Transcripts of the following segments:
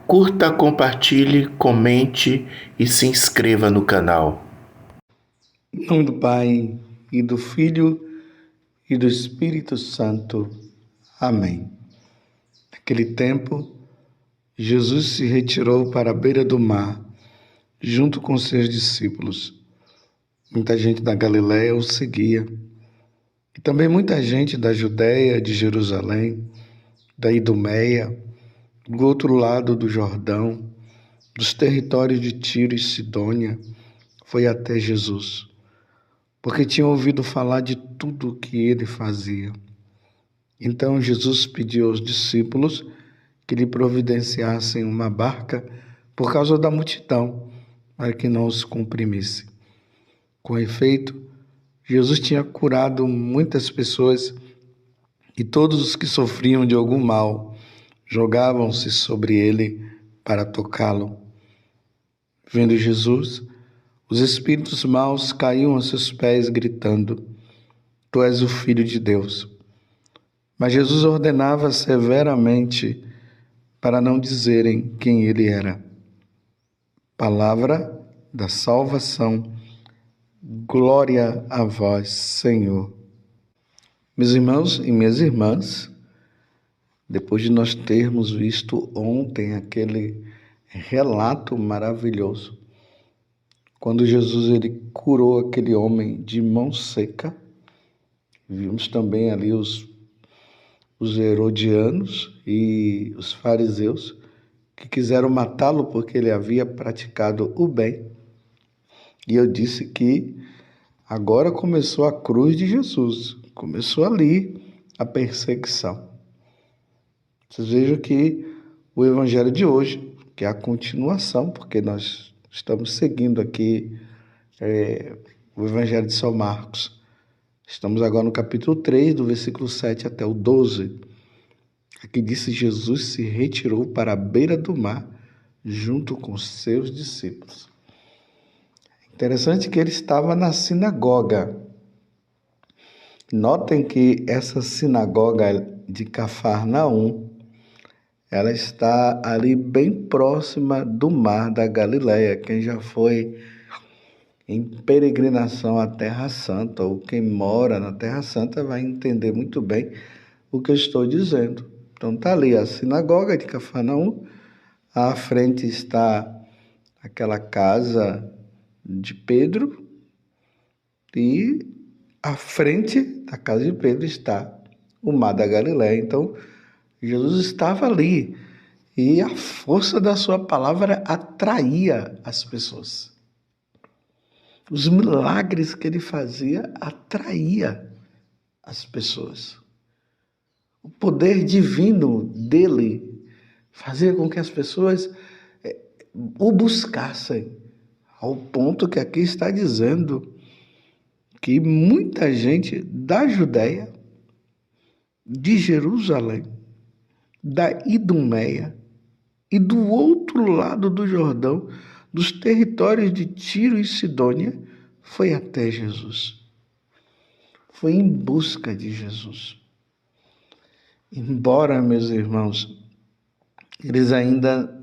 Curta, compartilhe, comente e se inscreva no canal. Em nome do Pai, e do Filho, e do Espírito Santo. Amém. Naquele tempo, Jesus se retirou para a beira do mar, junto com seus discípulos. Muita gente da Galiléia o seguia, e também muita gente da Judéia, de Jerusalém, da Idumeia, do outro lado do Jordão, dos territórios de Tiro e Sidônia, foi até Jesus, porque tinham ouvido falar de tudo o que ele fazia. Então Jesus pediu aos discípulos que lhe providenciassem uma barca por causa da multidão, para que não os comprimisse. Com efeito, Jesus tinha curado muitas pessoas e todos os que sofriam de algum mal jogavam-se sobre ele para tocá-lo. Vendo Jesus, os espíritos maus caíam a seus pés, gritando: Tu és o Filho de Deus. Mas Jesus ordenava severamente para não dizerem quem ele era. Palavra da salvação. Glória a vós, Senhor. Meus irmãos e minhas irmãs, depois de nós termos visto ontem aquele relato maravilhoso, quando Jesus ele curou aquele homem de mão seca, vimos também ali os herodianos e os fariseus que quiseram matá-lo porque ele havia praticado o bem. E eu disse que agora começou a cruz de Jesus, começou ali a perseguição. Vocês vejam que o evangelho de hoje, que é a continuação, porque nós estamos seguindo aqui o evangelho de São Marcos. Estamos agora no capítulo 3, do versículo 7 até o 12. Aqui disse: Jesus se retirou para a beira do mar, junto com seus discípulos. Interessante que ele estava na sinagoga. Notem que essa sinagoga de Cafarnaum, ela está ali bem próxima do mar da Galileia. Quem já foi em peregrinação à Terra Santa, ou quem mora na Terra Santa, vai entender muito bem o que eu estou dizendo. Então está ali a sinagoga de Cafarnaum, à frente está aquela casa de Pedro, e à frente da casa de Pedro está o mar da Galileia. Então Jesus estava ali e a força da sua palavra atraía as pessoas. Os milagres que ele fazia atraía as pessoas. O poder divino dele fazia com que as pessoas o buscassem, ao ponto que aqui está dizendo que muita gente da Judéia, de Jerusalém, da Idumeia e do outro lado do Jordão, dos territórios de Tiro e Sidônia, foi até Jesus. Foi em busca de Jesus. Embora, meus irmãos, eles ainda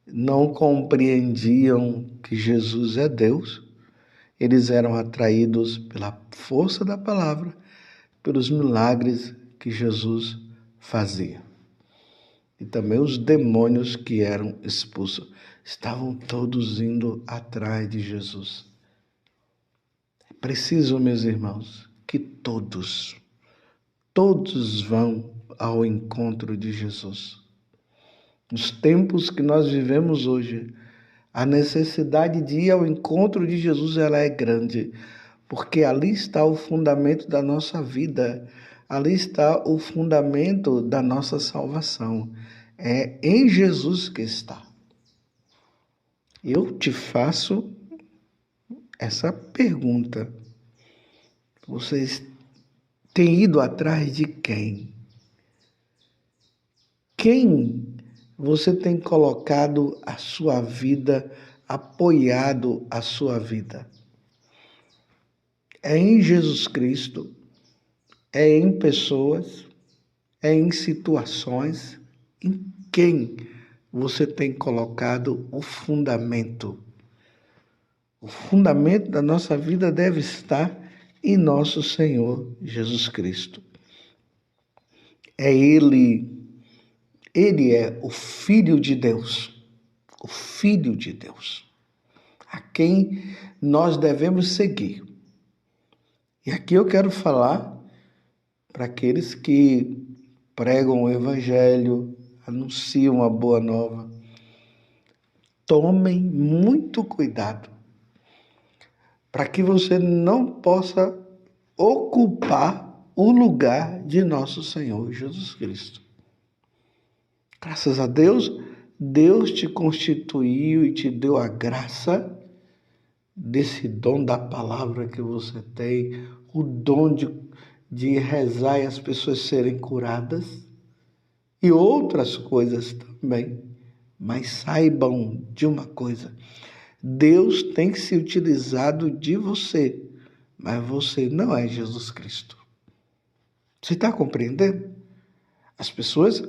não compreendiam que Jesus é Deus, eles eram atraídos pela força da palavra, pelos milagres que Jesus fazia. E também os demônios que eram expulsos estavam todos indo atrás de Jesus. É preciso, meus irmãos, que todos vão ao encontro de Jesus. Nos tempos que nós vivemos hoje, a necessidade de ir ao encontro de Jesus ela é grande, porque ali está o fundamento da nossa vida, ali está o fundamento da nossa salvação. É em Jesus que está. Eu te faço essa pergunta. Vocês têm ido atrás de quem? Quem você tem colocado a sua vida, apoiado a sua vida? É em Jesus Cristo? É em pessoas? É em situações? Em quem você tem colocado o fundamento. O fundamento da nossa vida deve estar em nosso Senhor Jesus Cristo. É Ele é o Filho de Deus, o Filho de Deus, a quem nós devemos seguir. E aqui eu quero falar para aqueles que pregam o Evangelho, anunciam a boa nova. Tomem muito cuidado para que você não possa ocupar o lugar de nosso Senhor Jesus Cristo. Graças a Deus, Deus te constituiu e te deu a graça desse dom da palavra que você tem, o dom de rezar e as pessoas serem curadas e outras coisas também. Mas saibam de uma coisa, Deus tem que se utilizado de você, mas você não é Jesus Cristo. Você está compreendendo? As pessoas,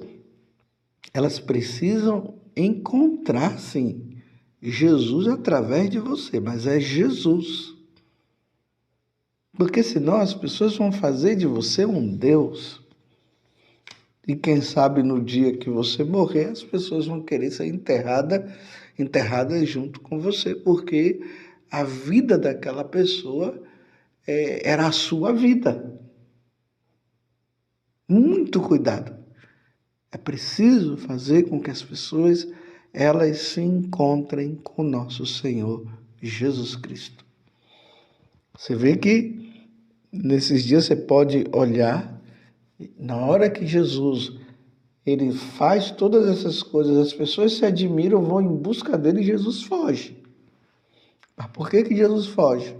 elas precisam encontrar, sim, Jesus através de você, mas é Jesus. Porque senão as pessoas vão fazer de você um Deus. E quem sabe no dia que você morrer, as pessoas vão querer ser enterradas junto com você, porque a vida daquela pessoa era a sua vida. Muito cuidado. É preciso fazer com que as pessoas elas se encontrem com nosso Senhor Jesus Cristo. Você vê que nesses dias você pode olhar, na hora que Jesus ele faz todas essas coisas, as pessoas se admiram, vão em busca dele e Jesus foge. Mas por que Jesus foge?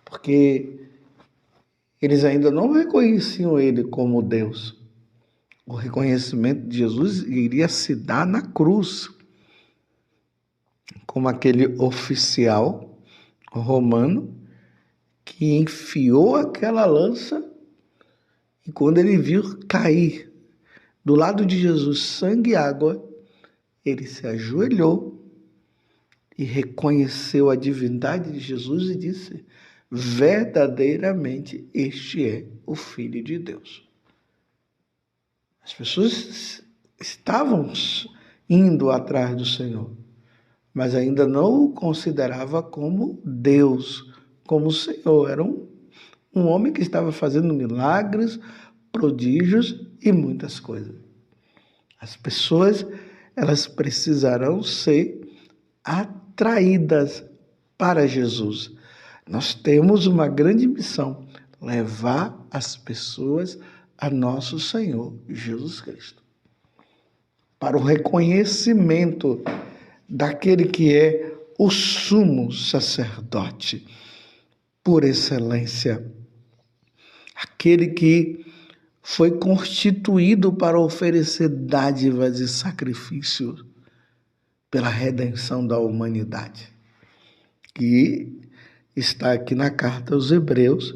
Porque eles ainda não reconheciam ele como Deus. O reconhecimento de Jesus iria se dar na cruz, como aquele oficial romano que enfiou aquela lança e quando ele viu cair do lado de Jesus sangue e água, ele se ajoelhou e reconheceu a divindade de Jesus e disse: verdadeiramente este é o Filho de Deus. As pessoas estavam indo atrás do Senhor, mas ainda não o considerava como Deus, como Senhor. Era um homem que estava fazendo milagres, prodígios e muitas coisas. As pessoas, elas precisarão ser atraídas para Jesus. Nós temos uma grande missão, levar as pessoas a nosso Senhor Jesus Cristo, para o reconhecimento daquele que é o sumo sacerdote por excelência, aquele que foi constituído para oferecer dádivas e sacrifícios pela redenção da humanidade, que está aqui na carta aos Hebreus,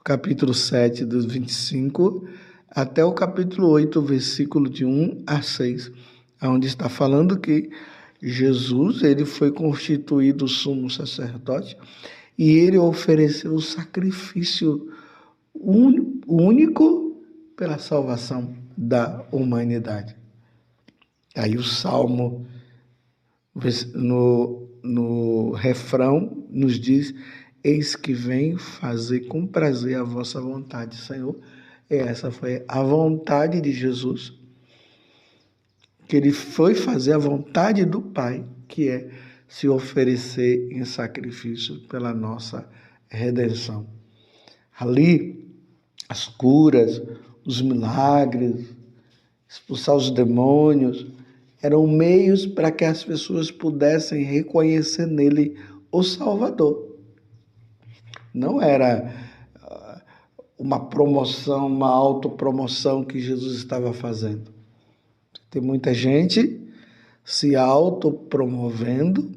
capítulo 7, dos 25 até o capítulo 8, versículo de 1 a 6, onde está falando que Jesus ele foi constituído sumo sacerdote e ele ofereceu o sacrifício único pela salvação da humanidade. Aí o Salmo, no refrão, nos diz: eis que venho fazer com prazer a vossa vontade, Senhor. E essa foi a vontade de Jesus, que ele foi fazer a vontade do Pai, que é se oferecer em sacrifício pela nossa redenção. Ali, as curas, os milagres, expulsar os demônios, eram meios para que as pessoas pudessem reconhecer nele o Salvador. Não era uma promoção, uma autopromoção que Jesus estava fazendo. Tem muita gente se autopromovendo,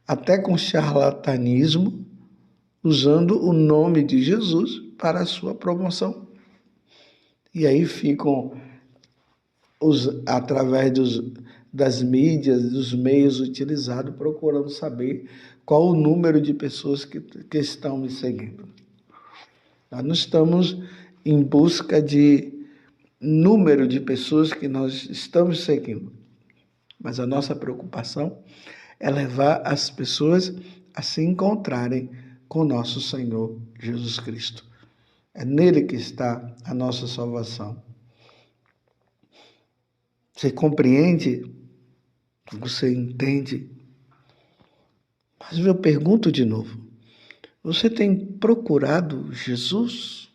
até com charlatanismo, usando o nome de Jesus para a sua promoção. E aí ficam, através das mídias, dos meios utilizados, procurando saber qual o número de pessoas que estão me seguindo. Nós não estamos em busca de número de pessoas que nós estamos seguindo, mas a nossa preocupação é levar as pessoas a se encontrarem com nosso Senhor Jesus Cristo. É nele que está a nossa salvação. Você compreende? Você entende? Mas eu pergunto de novo: você tem procurado Jesus?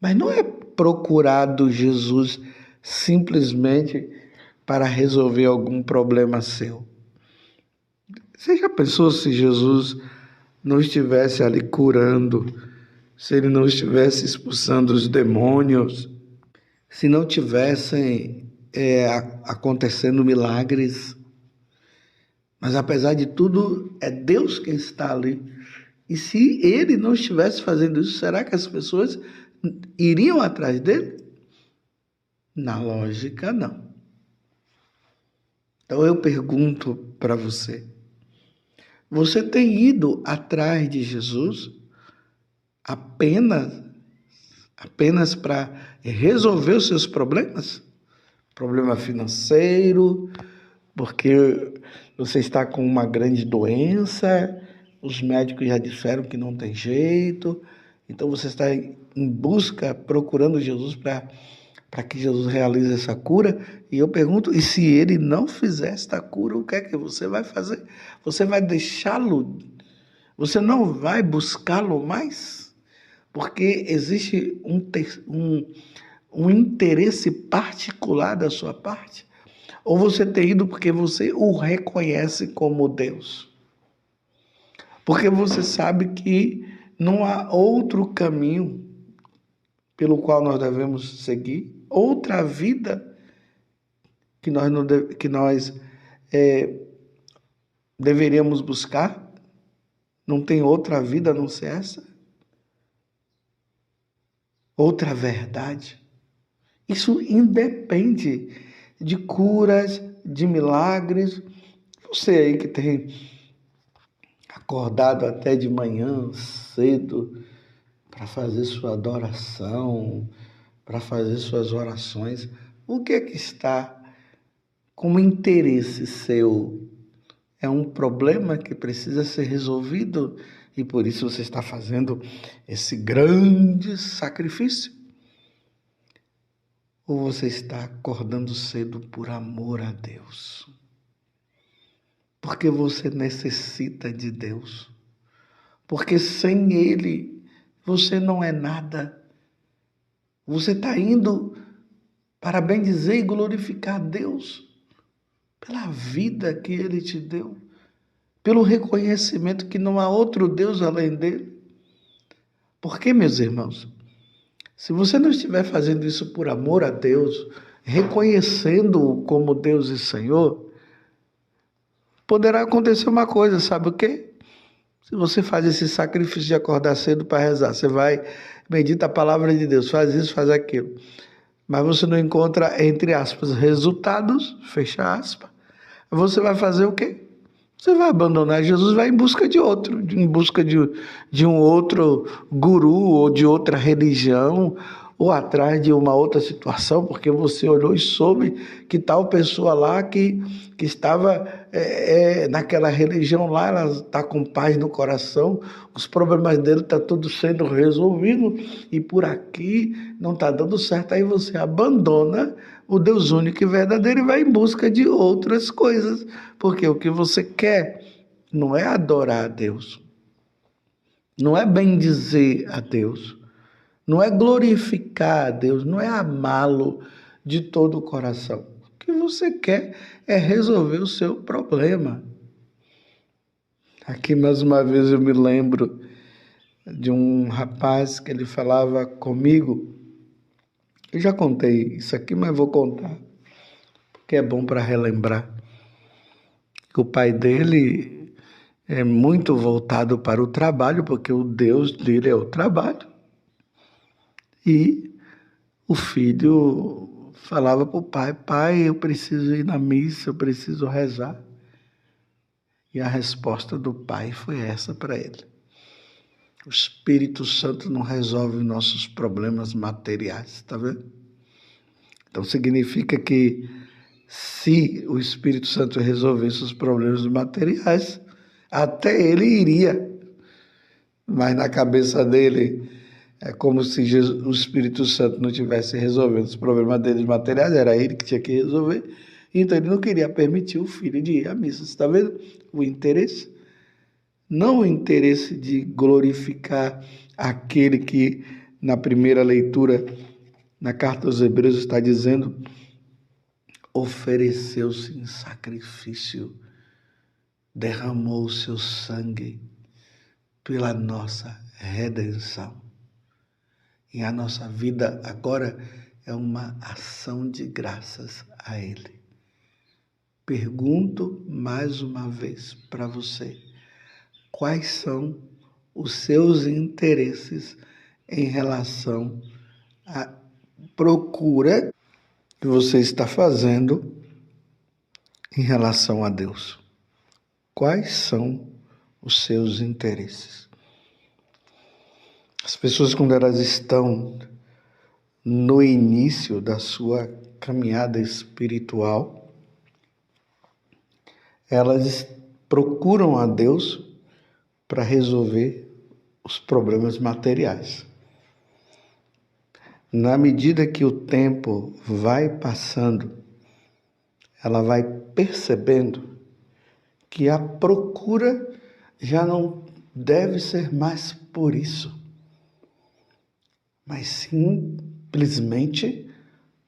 Mas não é procurado Jesus simplesmente para resolver algum problema seu. Você já pensou se Jesus não estivesse ali curando, se ele não estivesse expulsando os demônios, se não tivessem acontecendo milagres? Mas apesar de tudo, é Deus quem está ali. E se ele não estivesse fazendo isso, será que as pessoas iriam atrás dele? Na lógica, não. Então eu pergunto para você: você tem ido atrás de Jesus apenas para resolver os seus problemas? Problema financeiro, porque você está com uma grande doença, os médicos já disseram que não tem jeito, então você está em busca, procurando Jesus para que Jesus realize essa cura. E eu pergunto: e se ele não fizer esta cura, o que é que você vai fazer? Você vai deixá-lo? Você não vai buscá-lo mais? Porque existe um interesse particular da sua parte? Ou você tem ido porque você o reconhece como Deus? Porque você sabe que não há outro caminho pelo qual nós devemos seguir, outra vida que nós deveríamos buscar. Não tem outra vida a não ser essa? Outra verdade? Isso independe de curas, de milagres. Você aí que tem acordado até de manhã cedo para fazer sua adoração, para fazer suas orações, o que é que está como interesse seu? É um problema que precisa ser resolvido e por isso você está fazendo esse grande sacrifício? Ou você está acordando cedo por amor a Deus? Porque você necessita de Deus. Porque sem Ele você não é nada. Você está indo para bem dizer e glorificar a Deus pela vida que Ele te deu, pelo reconhecimento que não há outro Deus além dele. Porque, meus irmãos, se você não estiver fazendo isso por amor a Deus, reconhecendo-o como Deus e Senhor, poderá acontecer uma coisa, sabe o quê? Se você faz esse sacrifício de acordar cedo para rezar, você vai, medita a palavra de Deus, faz isso, faz aquilo, mas você não encontra, entre aspas, resultados, fecha aspas, você vai fazer o quê? Você vai abandonar Jesus, vai em busca de outro, em busca de um outro guru ou de outra religião, ou atrás de uma outra situação, porque você olhou e soube que tal pessoa lá que estava naquela religião lá, ela está com paz no coração, os problemas dele estão todos sendo resolvidos e por aqui não está dando certo. Aí você abandona o Deus único e verdadeiro e vai em busca de outras coisas, porque o que você quer não é adorar a Deus, não é bendizer a Deus, não é glorificar a Deus, não é amá-lo de todo o coração. O que você quer é resolver o seu problema. Aqui mais uma vez eu me lembro de um rapaz que ele falava comigo. Eu já contei isso aqui, mas vou contar, porque é bom para relembrar. O pai dele é muito voltado para o trabalho, porque o Deus dele é o trabalho. E o filho falava para o pai: pai, eu preciso ir na missa, eu preciso rezar. E a resposta do pai foi essa para ele: o Espírito Santo não resolve nossos problemas materiais, está vendo? Então significa que se o Espírito Santo resolvesse os problemas materiais, até ele iria. Mas na cabeça dele é como se o Espírito Santo não tivesse resolvendo os problemas deles materiais, era ele que tinha que resolver. Então ele não queria permitir o filho de ir à missa. Você está vendo o interesse? Não o interesse de glorificar aquele que na primeira leitura, na carta aos Hebreus, está dizendo: ofereceu-se em sacrifício, derramou o seu sangue pela nossa redenção. E a nossa vida agora é uma ação de graças a Ele. Pergunto mais uma vez para você: quais são os seus interesses em relação à procura que você está fazendo em relação a Deus? Quais são os seus interesses? As pessoas, quando elas estão no início da sua caminhada espiritual, elas procuram a Deus para resolver os problemas materiais. Na medida que o tempo vai passando, ela vai percebendo que a procura já não deve ser mais por isso, mas simplesmente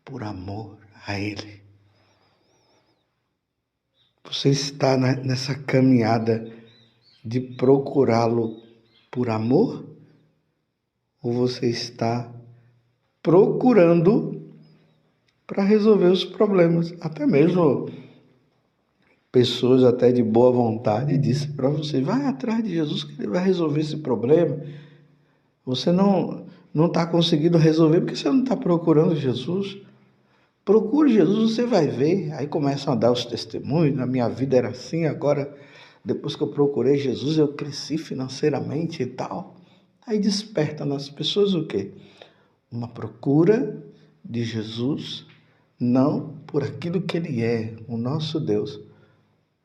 por amor a Ele. Você está nessa caminhada de procurá-lo por amor? Ou você está procurando para resolver os problemas? Até mesmo pessoas até de boa vontade dizem para você: vai atrás de Jesus que ele vai resolver esse problema. Você não está conseguindo resolver porque você não está procurando Jesus. Procure Jesus, você vai ver. Aí começam a dar os testemunhos: na minha vida era assim, agora depois que eu procurei Jesus eu cresci financeiramente e tal. Aí desperta nas pessoas o quê? Uma procura de Jesus, não por aquilo que Ele é, o nosso Deus,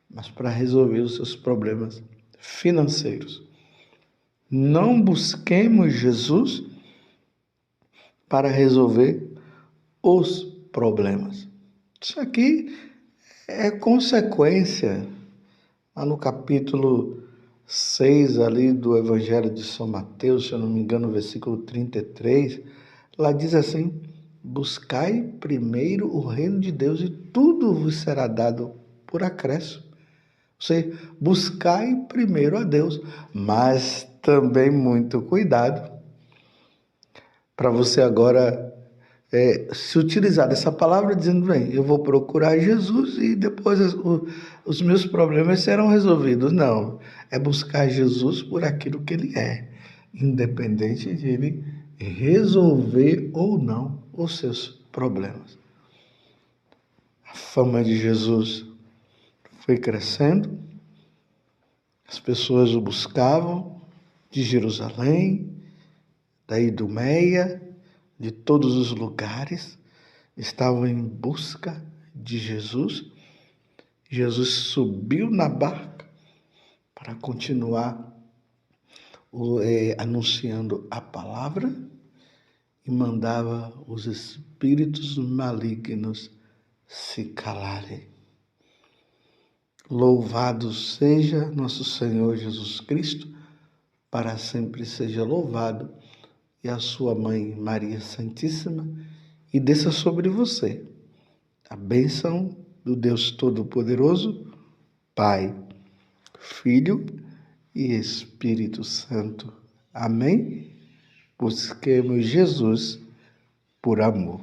mas para resolver os seus problemas financeiros. Não busquemos Jesus para resolver os problemas. Isso aqui é consequência. Lá no capítulo 6 ali do Evangelho de São Mateus, se eu não me engano, no versículo 33, lá diz assim: buscai primeiro o reino de Deus e tudo vos será dado por acréscimo. Você buscai primeiro a Deus, mas também muito cuidado para você agora se utilizar dessa palavra dizendo: bem, eu vou procurar Jesus e depois os meus problemas serão resolvidos. Não, é buscar Jesus por aquilo que Ele é, independente de Ele resolver ou não os seus problemas. A fama de Jesus foi crescendo, as pessoas o buscavam de Jerusalém, da Idumeia, de todos os lugares, estavam em busca de Jesus. Jesus subiu na barca para continuar anunciando a palavra e mandava os espíritos malignos se calarem. Louvado seja nosso Senhor Jesus Cristo, para sempre seja louvado, e a sua mãe Maria Santíssima, e desça sobre você a bênção do Deus Todo-Poderoso, Pai, Filho e Espírito Santo. Amém? Busquemos Jesus por amor.